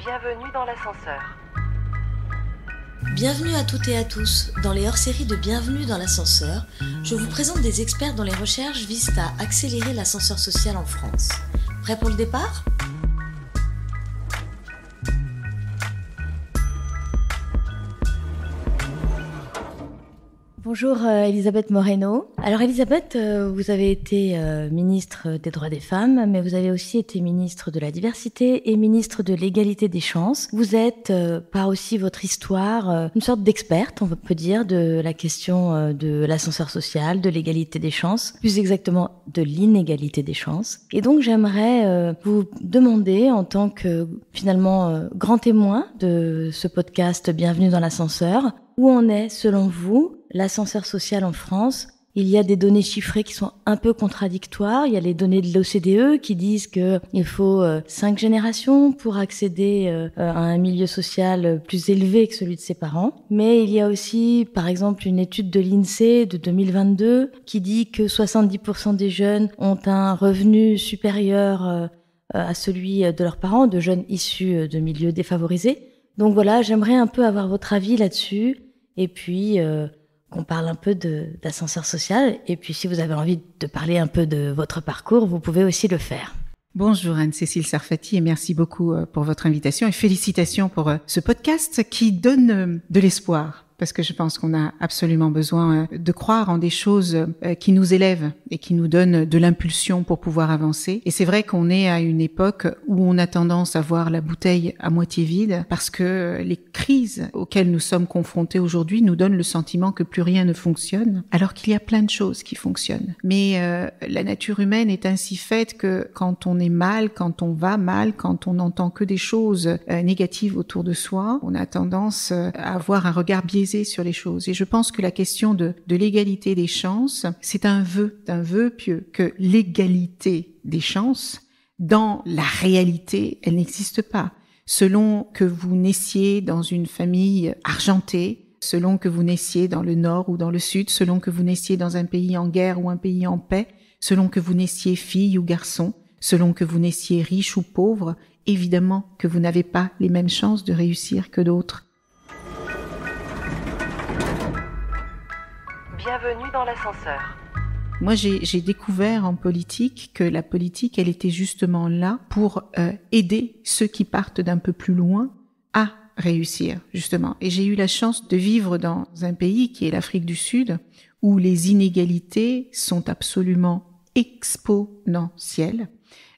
Bienvenue dans l'ascenseur. Bienvenue à toutes et à tous. Dans les hors-séries de Bienvenue dans l'ascenseur, je vous présente des experts dont les recherches visent à accélérer l'ascenseur social en France. Prêt pour le départ ? Bonjour Elisabeth Moreno. Alors Elisabeth, vous avez été ministre des droits des femmes, mais vous avez aussi été ministre de la diversité et ministre de l'égalité des chances. Vous êtes, par aussi votre histoire, une sorte d'experte, on peut dire, de la question de l'ascenseur social, de l'égalité des chances, plus exactement de l'inégalité des chances. Et donc j'aimerais vous demander, en tant que finalement grand témoin de ce podcast Bienvenue dans l'ascenseur, où en est, selon vous, l'ascenseur social en France? Il y a des données chiffrées qui sont un peu contradictoires. Il y a les données de l'OCDE qui disent qu'il faut 5 générations pour accéder à un milieu social plus élevé que celui de ses parents. Mais il y a aussi, par exemple, une étude de l'INSEE de 2022 qui dit que 70% des jeunes ont un revenu supérieur à celui de leurs parents, de jeunes issus de milieux défavorisés. Donc voilà, j'aimerais un peu avoir votre avis là-dessus. Et puis, qu'on parle un peu d'ascenseur social. Et puis, si vous avez envie de parler un peu de votre parcours, vous pouvez aussi le faire. Bonjour Anne-Cécile Sarfati et merci beaucoup pour votre invitation et félicitations pour ce podcast qui donne de l'espoir. Parce que je pense qu'on a absolument besoin de croire en des choses qui nous élèvent et qui nous donnent de l'impulsion pour pouvoir avancer. Et c'est vrai qu'on est à une époque où on a tendance à voir la bouteille à moitié vide parce que les crises auxquelles nous sommes confrontés aujourd'hui nous donnent le sentiment que plus rien ne fonctionne, alors qu'il y a plein de choses qui fonctionnent. Mais la nature humaine est ainsi faite que quand on est mal, quand on va mal, quand on n'entend que des choses négatives autour de soi, on a tendance à avoir un regard biaisé sur les choses. Et je pense que la question de l'égalité des chances, c'est un vœu pieux, que l'égalité des chances, dans la réalité, elle n'existe pas. Selon que vous naissiez dans une famille argentée, selon que vous naissiez dans le nord ou dans le sud, selon que vous naissiez dans un pays en guerre ou un pays en paix, selon que vous naissiez fille ou garçon, selon que vous naissiez riche ou pauvre, évidemment que vous n'avez pas les mêmes chances de réussir que d'autres. Bienvenue dans l'ascenseur. Moi, j'ai découvert en politique que la politique, elle était justement là pour aider ceux qui partent d'un peu plus loin à réussir, justement. Et j'ai eu la chance de vivre dans un pays qui est l'Afrique du Sud, où les inégalités sont absolument exponentielles.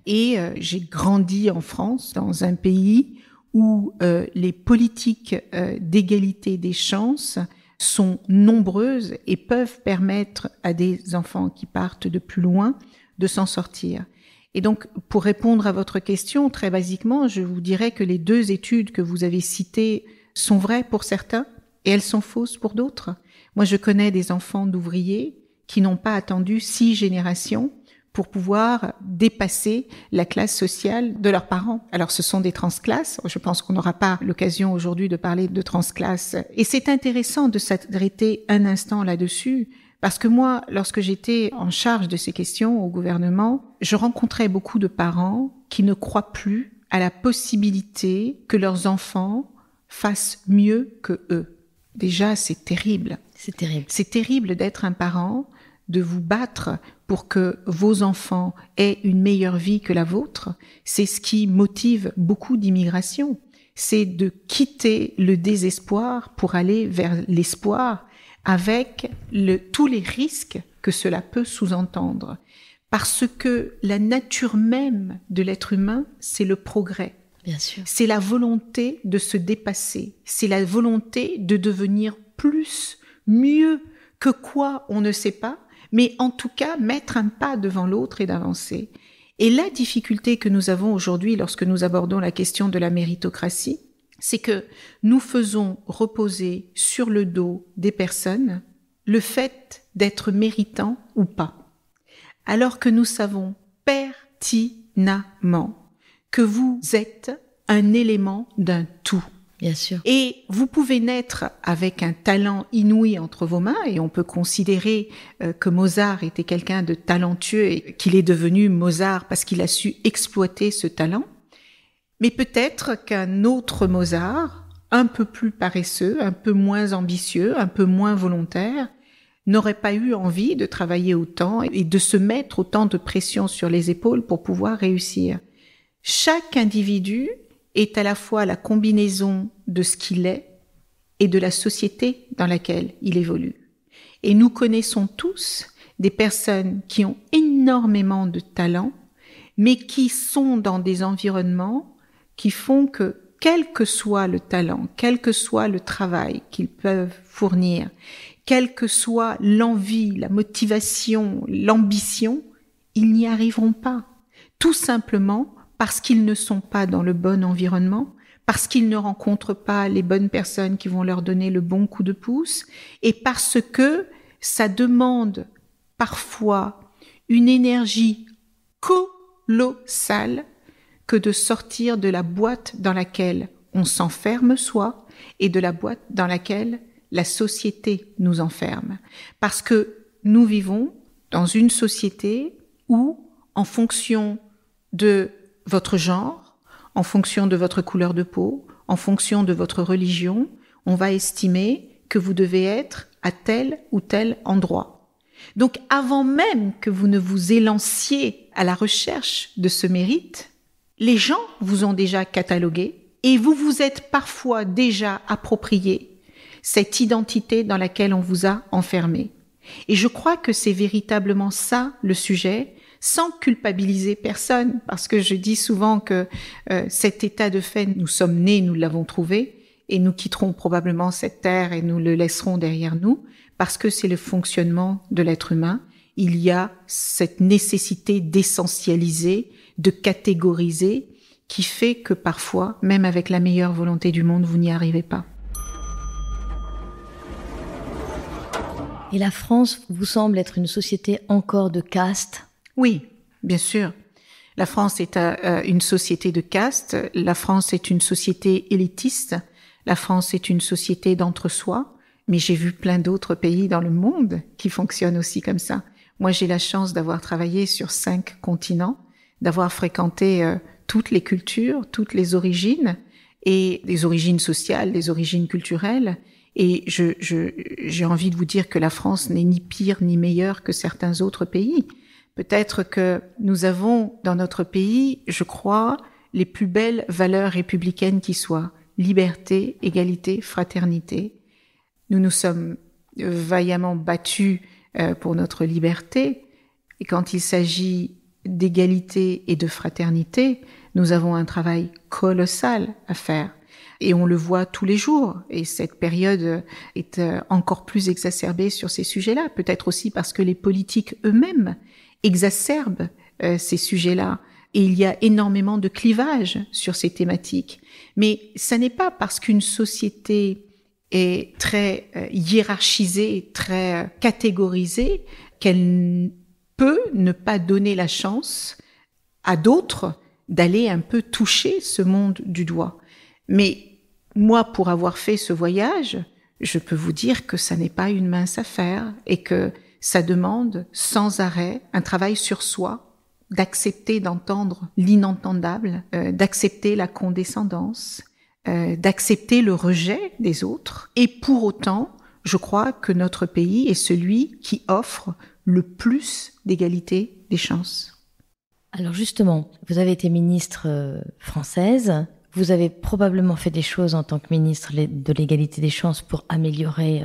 Et j'ai grandi en France, dans un pays où les politiques d'égalité des chances sont nombreuses et peuvent permettre à des enfants qui partent de plus loin de s'en sortir. Et donc, pour répondre à votre question, très basiquement, je vous dirais que les 2 études que vous avez citées sont vraies pour certains et elles sont fausses pour d'autres. Moi, je connais des enfants d'ouvriers qui n'ont pas attendu 6 générations pour pouvoir dépasser la classe sociale de leurs parents. Alors, ce sont des transclasses. Je pense qu'on n'aura pas l'occasion aujourd'hui de parler de transclasses. Et c'est intéressant de s'arrêter un instant là-dessus, parce que moi, lorsque j'étais en charge de ces questions au gouvernement, je rencontrais beaucoup de parents qui ne croient plus à la possibilité que leurs enfants fassent mieux que eux. Déjà, c'est terrible. C'est terrible. C'est terrible d'être un parent, de vous battre pour que vos enfants aient une meilleure vie que la vôtre. C'est ce qui motive beaucoup d'immigration. C'est de quitter le désespoir pour aller vers l'espoir avec tous les risques que cela peut sous-entendre. Parce que la nature même de l'être humain, c'est le progrès. Bien sûr. C'est la volonté de se dépasser. C'est la volonté de devenir plus, mieux que quoi on ne sait pas, mais en tout cas mettre un pas devant l'autre et d'avancer. Et la difficulté que nous avons aujourd'hui lorsque nous abordons la question de la méritocratie, c'est que nous faisons reposer sur le dos des personnes le fait d'être méritant ou pas. Alors que nous savons pertinemment que vous êtes un élément d'un tout. Bien sûr. Et vous pouvez naître avec un talent inouï entre vos mains, et on peut considérer que Mozart était quelqu'un de talentueux et qu'il est devenu Mozart parce qu'il a su exploiter ce talent. Mais peut-être qu'un autre Mozart, un peu plus paresseux, un peu moins ambitieux, un peu moins volontaire, n'aurait pas eu envie de travailler autant et de se mettre autant de pression sur les épaules pour pouvoir réussir. Chaque individu est à la fois la combinaison de ce qu'il est et de la société dans laquelle il évolue. Et nous connaissons tous des personnes qui ont énormément de talent, mais qui sont dans des environnements qui font que, quel que soit le talent, quel que soit le travail qu'ils peuvent fournir, quelle que soit l'envie, la motivation, l'ambition, ils n'y arriveront pas. Tout simplement parce qu'ils ne sont pas dans le bon environnement, parce qu'ils ne rencontrent pas les bonnes personnes qui vont leur donner le bon coup de pouce, et parce que ça demande parfois une énergie colossale que de sortir de la boîte dans laquelle on s'enferme soi et de la boîte dans laquelle la société nous enferme. Parce que nous vivons dans une société où, en fonction de votre genre, en fonction de votre couleur de peau, en fonction de votre religion, on va estimer que vous devez être à tel ou tel endroit. Donc, avant même que vous ne vous élanciez à la recherche de ce mérite, les gens vous ont déjà catalogué et vous vous êtes parfois déjà approprié cette identité dans laquelle on vous a enfermé. Et je crois que c'est véritablement ça le sujet, sans culpabiliser personne, parce que je dis souvent que cet état de fait, nous sommes nés, nous l'avons trouvé, et nous quitterons probablement cette terre et nous le laisserons derrière nous, parce que c'est le fonctionnement de l'être humain. Il y a cette nécessité d'essentialiser, de catégoriser, qui fait que parfois, même avec la meilleure volonté du monde, vous n'y arrivez pas. Et la France vous semble être une société encore de caste ? Oui, bien sûr. La France est une société de caste, la France est une société élitiste, la France est une société d'entre-soi, mais j'ai vu plein d'autres pays dans le monde qui fonctionnent aussi comme ça. Moi, j'ai la chance d'avoir travaillé sur 5 continents, d'avoir fréquenté toutes les cultures, toutes les origines, et les origines sociales, les origines culturelles. Et j'ai envie de vous dire que la France n'est ni pire ni meilleure que certains autres pays. Peut-être que nous avons dans notre pays, je crois, les plus belles valeurs républicaines qui soient. Liberté, égalité, fraternité. Nous nous sommes vaillamment battus pour notre liberté. Et quand il s'agit d'égalité et de fraternité, nous avons un travail colossal à faire. Et on le voit tous les jours. Et cette période est encore plus exacerbée sur ces sujets-là. Peut-être aussi parce que les politiques eux-mêmes exacerbent ces sujets-là. Et il y a énormément de clivages sur ces thématiques. Mais ça n'est pas parce qu'une société est très hiérarchisée, très catégorisée, qu'elle peut ne pas donner la chance à d'autres d'aller un peu toucher ce monde du doigt. Mais moi, pour avoir fait ce voyage, je peux vous dire que ça n'est pas une mince affaire et que ça demande sans arrêt un travail sur soi, d'accepter d'entendre l'inentendable, d'accepter la condescendance, d'accepter le rejet des autres. Et pour autant, je crois que notre pays est celui qui offre le plus d'égalité des chances. Alors justement, vous avez été ministre française. Vous avez probablement fait des choses en tant que ministre de l'égalité des chances pour améliorer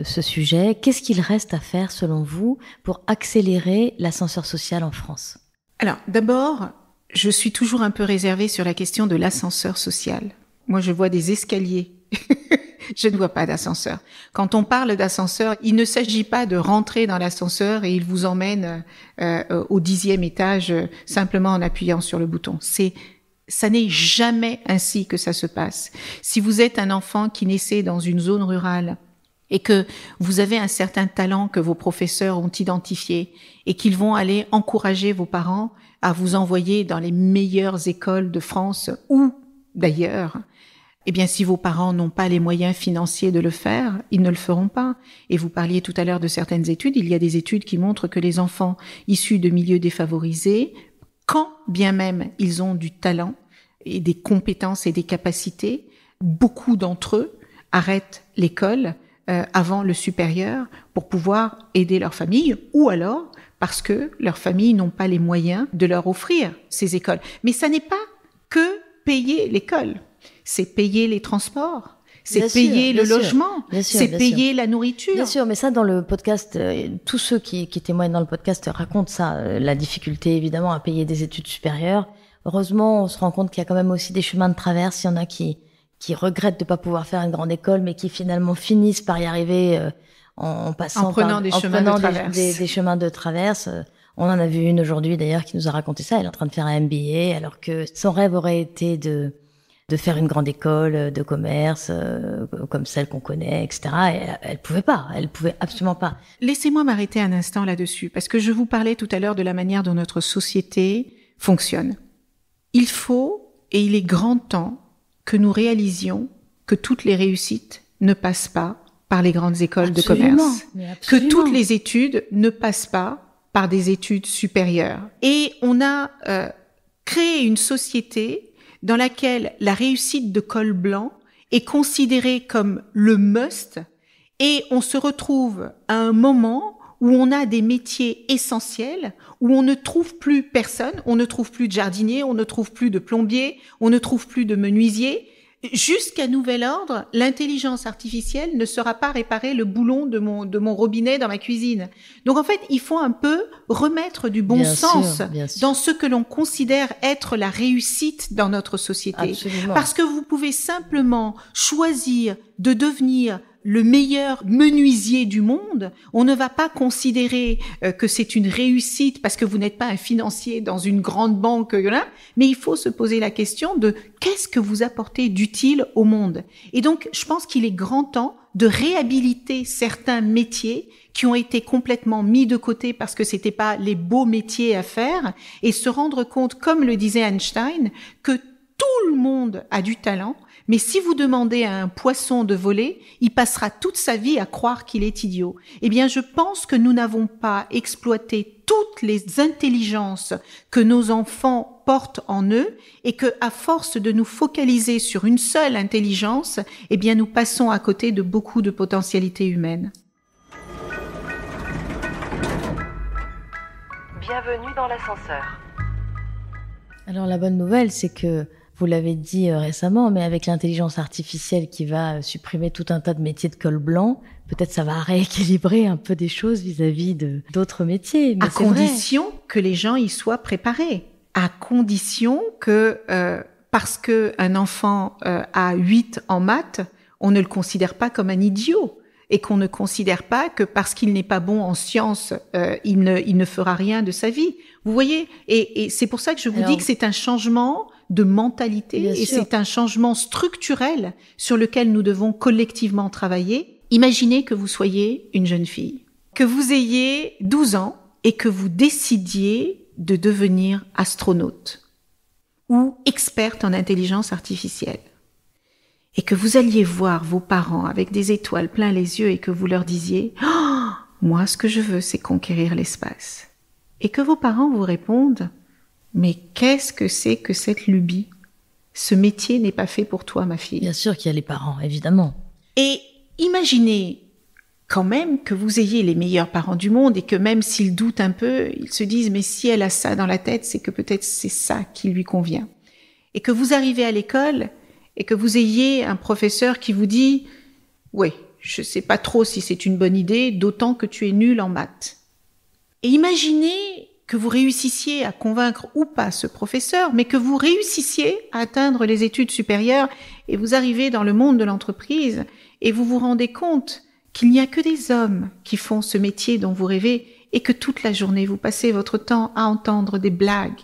ce sujet. Qu'est-ce qu'il reste à faire, selon vous, pour accélérer l'ascenseur social en France ? Alors, d'abord, je suis toujours un peu réservée sur la question de l'ascenseur social. Moi, je vois des escaliers. Je ne vois pas d'ascenseur. Quand on parle d'ascenseur, il ne s'agit pas de rentrer dans l'ascenseur et il vous emmène au 10e étage simplement en appuyant sur le bouton. Ça n'est jamais ainsi que ça se passe. Si vous êtes un enfant qui naissait dans une zone rurale et que vous avez un certain talent que vos professeurs ont identifié et qu'ils vont aller encourager vos parents à vous envoyer dans les meilleures écoles de France ou d'ailleurs, eh bien, si vos parents n'ont pas les moyens financiers de le faire, ils ne le feront pas. Et vous parliez tout à l'heure de certaines études. Il y a des études qui montrent que les enfants issus de milieux défavorisés, quand bien même ils ont du talent, et des compétences et des capacités, beaucoup d'entre eux arrêtent l'école avant le supérieur pour pouvoir aider leur famille, ou alors parce que leurs familles n'ont pas les moyens de leur offrir ces écoles. Mais ça n'est pas que payer l'école, c'est payer les transports, c'est payer le logement, c'est payer la nourriture. Bien sûr, mais ça dans le podcast, tous ceux qui témoignent dans le podcast racontent ça, la difficulté évidemment à payer des études supérieures. Heureusement, on se rend compte qu'il y a quand même aussi des chemins de traverse, il y en a qui regrettent de pas pouvoir faire une grande école, mais qui finalement finissent par y arriver en prenant des chemins de traverse. On en a vu une aujourd'hui d'ailleurs qui nous a raconté ça. Elle est en train de faire un MBA alors que son rêve aurait été de faire une grande école de commerce comme celle qu'on connaît, etc. Et elle pouvait absolument pas. Laissez-moi m'arrêter un instant là-dessus parce que je vous parlais tout à l'heure de la manière dont notre société fonctionne. Il faut et il est grand temps que nous réalisions que toutes les réussites ne passent pas par les grandes écoles de commerce, que toutes les études ne passent pas par des études supérieures. Et on a créé une société dans laquelle la réussite de col blanc est considérée comme le must, et on se retrouve à un moment où on a des métiers essentiels, où on ne trouve plus personne, on ne trouve plus de jardinier, on ne trouve plus de plombier, on ne trouve plus de menuisier. Jusqu'à nouvel ordre, l'intelligence artificielle ne saura pas réparer le boulon de mon robinet dans ma cuisine. Donc en fait, il faut un peu remettre du bon sens dans ce que l'on considère être la réussite dans notre société. Absolument. Parce que vous pouvez simplement choisir de devenir le meilleur menuisier du monde, on ne va pas considérer que c'est une réussite parce que vous n'êtes pas un financier dans une grande banque, mais il faut se poser la question de qu'est-ce que vous apportez d'utile au monde. Et donc, je pense qu'il est grand temps de réhabiliter certains métiers qui ont été complètement mis de côté parce que c'était pas les beaux métiers à faire et se rendre compte, comme le disait Einstein, que tout le monde a du talent. Mais si vous demandez à un poisson de voler, il passera toute sa vie à croire qu'il est idiot. Eh bien, je pense que nous n'avons pas exploité toutes les intelligences que nos enfants portent en eux et que, à force de nous focaliser sur une seule intelligence, eh bien, nous passons à côté de beaucoup de potentialités humaines. Bienvenue dans l'ascenseur. Alors, la bonne nouvelle, c'est que vous l'avez dit récemment, mais avec l'intelligence artificielle qui va supprimer tout un tas de métiers de col blanc, peut-être ça va rééquilibrer un peu des choses vis-à-vis d'autres métiers. Mais à condition que les gens y soient préparés. À condition que, parce que un enfant a 8 en maths, on ne le considère pas comme un idiot. Et qu'on ne considère pas que parce qu'il n'est pas bon en sciences, il ne fera rien de sa vie. Vous voyez? Et c'est pour ça que je vous dis que c'est un changement de mentalité et c'est un changement structurel sur lequel nous devons collectivement travailler. Imaginez que vous soyez une jeune fille, que vous ayez 12 ans et que vous décidiez de devenir astronaute ou experte en intelligence artificielle et que vous alliez voir vos parents avec des étoiles plein les yeux et que vous leur disiez « Oh, moi, ce que je veux, c'est conquérir l'espace. » Et que vos parents vous répondent « Mais qu'est-ce que c'est que cette lubie? Ce métier n'est pas fait pour toi, ma fille. » Bien sûr qu'il y a les parents, évidemment. Et imaginez quand même que vous ayez les meilleurs parents du monde et que même s'ils doutent un peu, ils se disent « Mais si elle a ça dans la tête, c'est que peut-être c'est ça qui lui convient. » Et que vous arrivez à l'école et que vous ayez un professeur qui vous dit « Oui, je sais pas trop si c'est une bonne idée, d'autant que tu es nul en maths. » Et imaginez que vous réussissiez à convaincre ou pas ce professeur, mais que vous réussissiez à atteindre les études supérieures et vous arrivez dans le monde de l'entreprise et vous vous rendez compte qu'il n'y a que des hommes qui font ce métier dont vous rêvez et que toute la journée vous passez votre temps à entendre des blagues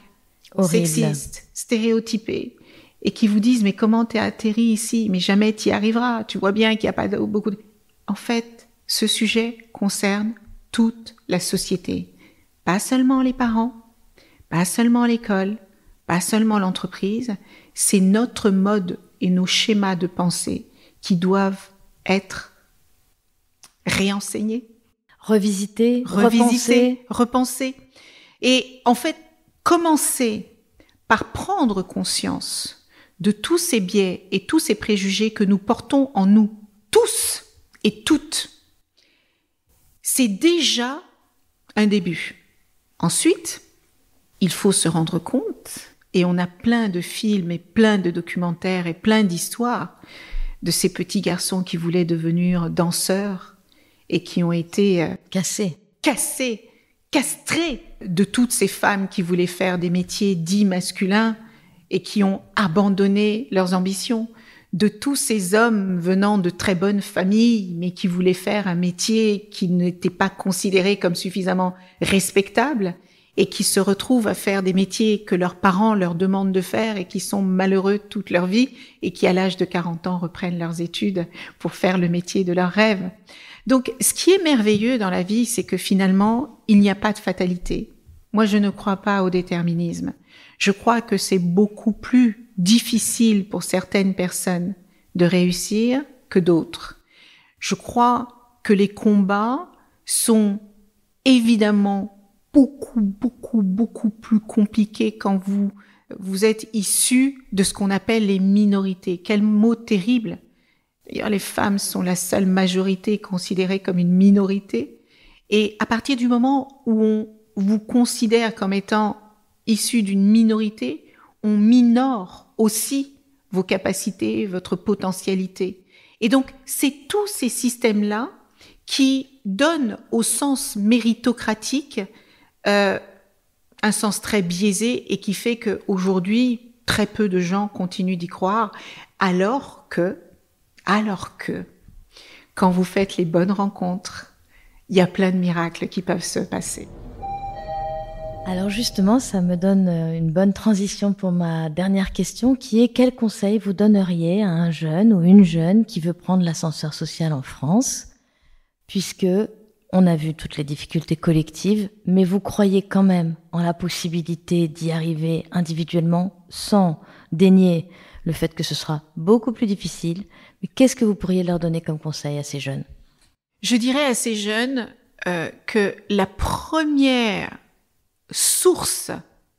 sexistes, stéréotypées et qui vous disent « Mais comment t'es atterri ici? Mais jamais t'y arriveras. Tu vois bien qu'il n'y a pas beaucoup de... » En fait, ce sujet concerne toute la société. Pas seulement les parents, pas seulement l'école, pas seulement l'entreprise. C'est notre mode et nos schémas de pensée qui doivent être réenseignés. Revisiter, repenser. Et en fait, commencer par prendre conscience de tous ces biais et tous ces préjugés que nous portons en nous, tous et toutes, c'est déjà un début. Ensuite, il faut se rendre compte, et on a plein de films et plein de documentaires et plein d'histoires de ces petits garçons qui voulaient devenir danseurs et qui ont été castrés, de toutes ces femmes qui voulaient faire des métiers dits masculins et qui ont abandonné leurs ambitions, de tous ces hommes venant de très bonnes familles mais qui voulaient faire un métier qui n'était pas considéré comme suffisamment respectable et qui se retrouvent à faire des métiers que leurs parents leur demandent de faire et qui sont malheureux toute leur vie et qui, à l'âge de 40 ans, reprennent leurs études pour faire le métier de leurs rêves. Donc, ce qui est merveilleux dans la vie, c'est que finalement, il n'y a pas de fatalité. Moi, je ne crois pas au déterminisme. Je crois que c'est beaucoup plus difficile pour certaines personnes de réussir que d'autres. Je crois que les combats sont évidemment beaucoup plus compliqué quand vous êtes issu de ce qu'on appelle les minorités. Quel mot terrible. D'ailleurs, les femmes sont la seule majorité considérée comme une minorité. Et à partir du moment où on vous considère comme étant issu d'une minorité, on minore aussi vos capacités, votre potentialité. Et donc, c'est tous ces systèmes-là qui donnent au sens méritocratique un sens très biaisé et qui fait qu'aujourd'hui, très peu de gens continuent d'y croire, alors que, quand vous faites les bonnes rencontres, il y a plein de miracles qui peuvent se passer. Alors justement, ça me donne une bonne transition pour ma dernière question, qui est: quel conseil vous donneriez à un jeune ou une jeune qui veut prendre l'ascenseur social en France, puisque on a vu toutes les difficultés collectives, mais vous croyez quand même en la possibilité d'y arriver individuellement, sans dénier le fait que ce sera beaucoup plus difficile. Mais qu'est-ce que vous pourriez leur donner comme conseil à ces jeunes ? Je dirais à ces jeunes que la première source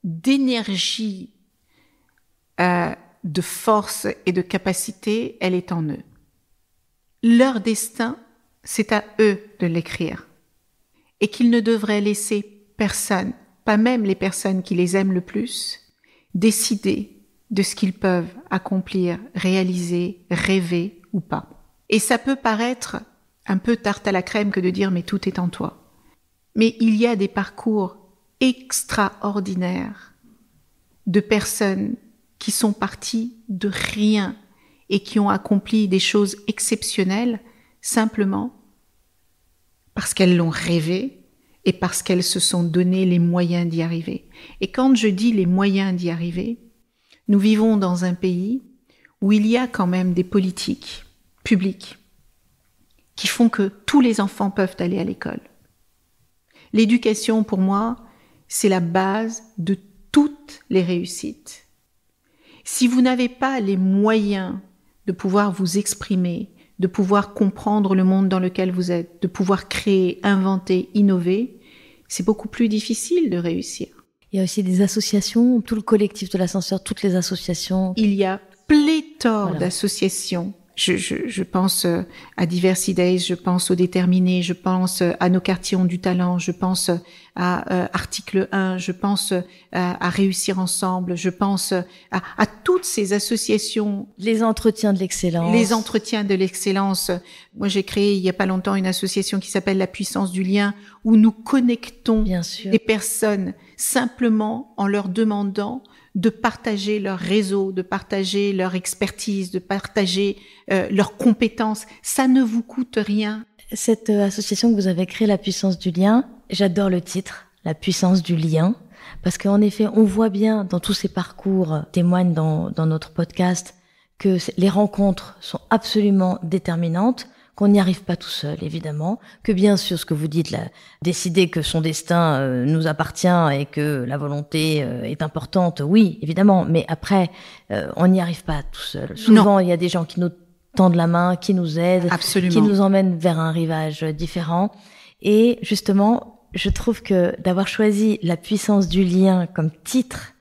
d'énergie, de force et de capacité, elle est en eux. Leur destin, c'est à eux de l'écrire. Et qu'ils ne devraient laisser personne, pas même les personnes qui les aiment le plus, décider de ce qu'ils peuvent accomplir, réaliser, rêver ou pas. Et ça peut paraître un peu tarte à la crème que de dire « mais tout est en toi ». Mais il y a des parcours extraordinaires de personnes qui sont parties de rien et qui ont accompli des choses exceptionnelles simplement parce qu'elles l'ont rêvé et parce qu'elles se sont donné les moyens d'y arriver. Et quand je dis les moyens d'y arriver, nous vivons dans un pays où il y a quand même des politiques publiques qui font que tous les enfants peuvent aller à l'école. L'éducation, pour moi, c'est la base de toutes les réussites. Si vous n'avez pas les moyens de pouvoir vous exprimer, de pouvoir comprendre le monde dans lequel vous êtes, de pouvoir créer, inventer, innover, c'est beaucoup plus difficile de réussir. Il y a aussi des associations, tout le collectif de l'ascenseur, toutes les associations. Il y a pléthore d'associations. Je pense à Diversity Days, je pense aux Déterminés, je pense à Nos quartiers ont du talent, je pense à Article 1, je pense à Réussir ensemble, je pense à toutes ces associations. Les entretiens de l'excellence. Les entretiens de l'excellence. Moi, j'ai créé il y a pas longtemps une association qui s'appelle La puissance du lien, où nous connectons des personnes simplement en leur demandant de partager leur réseau, de partager leur expertise, de partager leurs compétences. Ça ne vous coûte rien. Cette association que vous avez créée, La puissance du lien, j'adore le titre, La puissance du lien, parce qu'en effet, on voit bien dans tous ces parcours, témoignent dans notre podcast, que les rencontres sont absolument déterminantes, qu'on n'y arrive pas tout seul, évidemment, que bien sûr, ce que vous dites, là, décider que son destin nous appartient et que la volonté est importante, oui, évidemment, mais après, on n'y arrive pas tout seul. Souvent, il y a des gens qui nous tendent la main, qui nous aident, qui nous emmènent vers un rivage différent. Et justement, je trouve que d'avoir choisi La puissance du lien comme titre,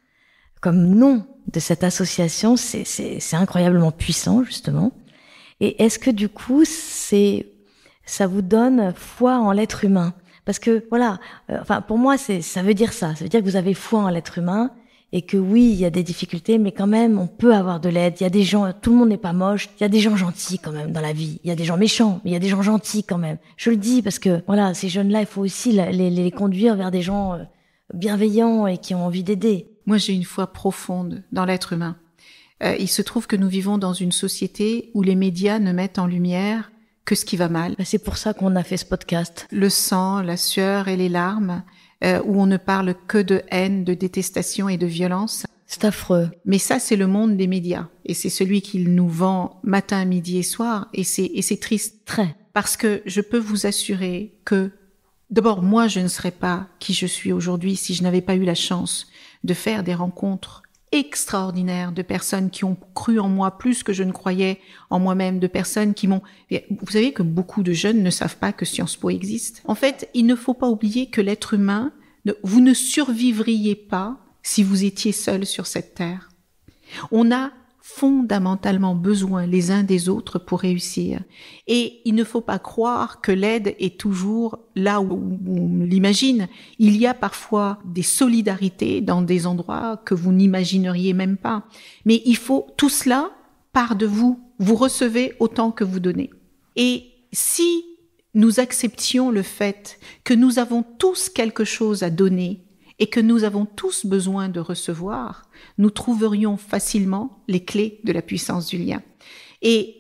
comme nom de cette association, c'est incroyablement puissant, justement. Et est-ce que du coup, ça vous donne foi en l'être humain? Parce que voilà, pour moi, ça veut dire ça. Ça veut dire que vous avez foi en l'être humain et que oui, il y a des difficultés, mais quand même, on peut avoir de l'aide. Il y a des gens, tout le monde n'est pas moche. Il y a des gens gentils quand même dans la vie. Il y a des gens méchants, mais il y a des gens gentils quand même. Je le dis parce que voilà, ces jeunes-là, il faut aussi les conduire vers des gens bienveillants et qui ont envie d'aider. Moi, j'ai une foi profonde dans l'être humain. Il se trouve que nous vivons dans une société où les médias ne mettent en lumière que ce qui va mal. C'est pour ça qu'on a fait ce podcast. Le sang, la sueur et les larmes, où on ne parle que de haine, de détestation et de violence. C'est affreux. Mais ça, c'est le monde des médias. Et c'est celui qu'ils nous vend matin, midi et soir. Et c'est triste. Très. Parce que je peux vous assurer que, d'abord, moi, je ne serais pas qui je suis aujourd'hui si je n'avais pas eu la chance de faire des rencontres extraordinaires de personnes qui ont cru en moi plus que je ne croyais en moi-même, de personnes qui m'ont... Vous savez que beaucoup de jeunes ne savent pas que Sciences Po existe. En fait, il ne faut pas oublier que l'être humain, vous ne survivriez pas si vous étiez seul sur cette terre. On a fondamentalement besoin les uns des autres pour réussir. Et il ne faut pas croire que l'aide est toujours là où on l'imagine. Il y a parfois des solidarités dans des endroits que vous n'imagineriez même pas. Mais tout cela part de vous. Vous recevez autant que vous donnez. Et si nous acceptions le fait que nous avons tous quelque chose à donner et que nous avons tous besoin de recevoir, nous trouverions facilement les clés de la puissance du lien. Et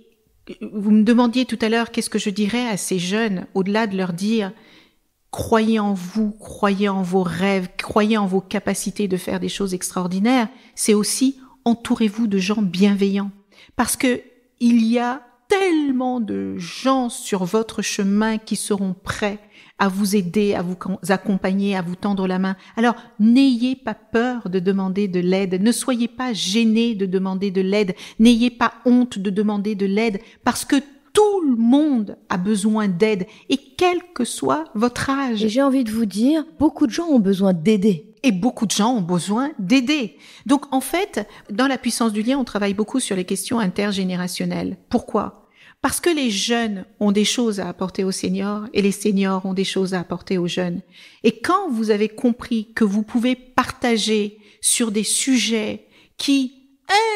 vous me demandiez tout à l'heure qu'est-ce que je dirais à ces jeunes, au-delà de leur dire « croyez en vous, croyez en vos rêves, croyez en vos capacités de faire des choses extraordinaires », c'est aussi « entourez-vous de gens bienveillants ». Parce que il y a tellement de gens sur votre chemin qui seront prêts à vous aider, à vous accompagner, à vous tendre la main. Alors, n'ayez pas peur de demander de l'aide. Ne soyez pas gênés de demander de l'aide. N'ayez pas honte de demander de l'aide parce que tout le monde a besoin d'aide et quel que soit votre âge. Et j'ai envie de vous dire, beaucoup de gens ont besoin d'aider. Et beaucoup de gens ont besoin d'aider. Donc, en fait, dans la puissance du lien, on travaille beaucoup sur les questions intergénérationnelles. Pourquoi ? Parce que les jeunes ont des choses à apporter aux seniors et les seniors ont des choses à apporter aux jeunes. Et quand vous avez compris que vous pouvez partager sur des sujets qui,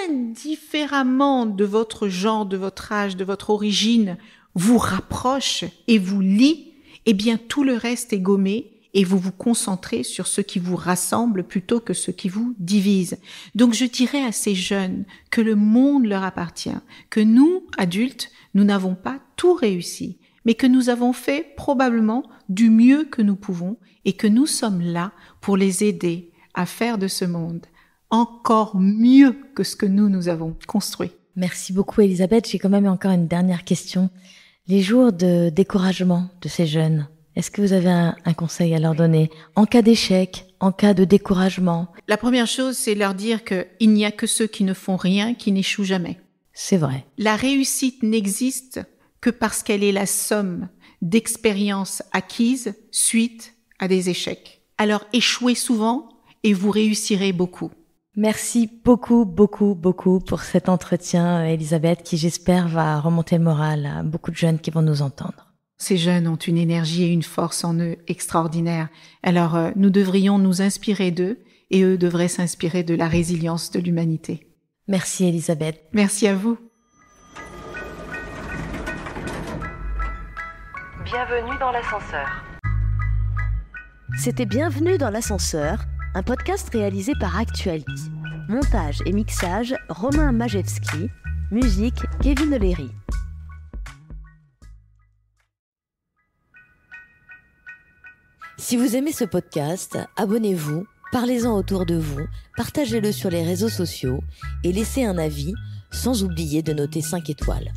indifféremment de votre genre, de votre âge, de votre origine, vous rapprochent et vous lient, eh bien tout le reste est gommé et vous vous concentrez sur ce qui vous rassemble plutôt que ce qui vous divise. Donc je dirais à ces jeunes que le monde leur appartient, que nous, adultes, nous n'avons pas tout réussi, mais que nous avons fait probablement du mieux que nous pouvons et que nous sommes là pour les aider à faire de ce monde encore mieux que ce que nous avons construit. Merci beaucoup Elisabeth. J'ai quand même encore une dernière question. Les jours de découragement de ces jeunes, est-ce que vous avez un conseil à leur donner en cas d'échec, en cas de découragement? La première chose, c'est leur dire qu'il n'y a que ceux qui ne font rien qui n'échouent jamais. C'est vrai. La réussite n'existe que parce qu'elle est la somme d'expériences acquises suite à des échecs. Alors échouez souvent et vous réussirez beaucoup. Merci beaucoup, beaucoup, beaucoup pour cet entretien, Elisabeth, qui j'espère va remonter le moral à beaucoup de jeunes qui vont nous entendre. Ces jeunes ont une énergie et une force en eux extraordinaires. Alors nous devrions nous inspirer d'eux et eux devraient s'inspirer de la résilience de l'humanité. Merci Elisabeth. Merci à vous. Bienvenue dans l'ascenseur. C'était Bienvenue dans l'ascenseur, un podcast réalisé par Actuality. Montage et mixage, Romain Majewski. Musique, Kevin O'Leary. Si vous aimez ce podcast, abonnez-vous, parlez-en autour de vous, partagez-le sur les réseaux sociaux et laissez un avis, sans oublier de noter 5 étoiles.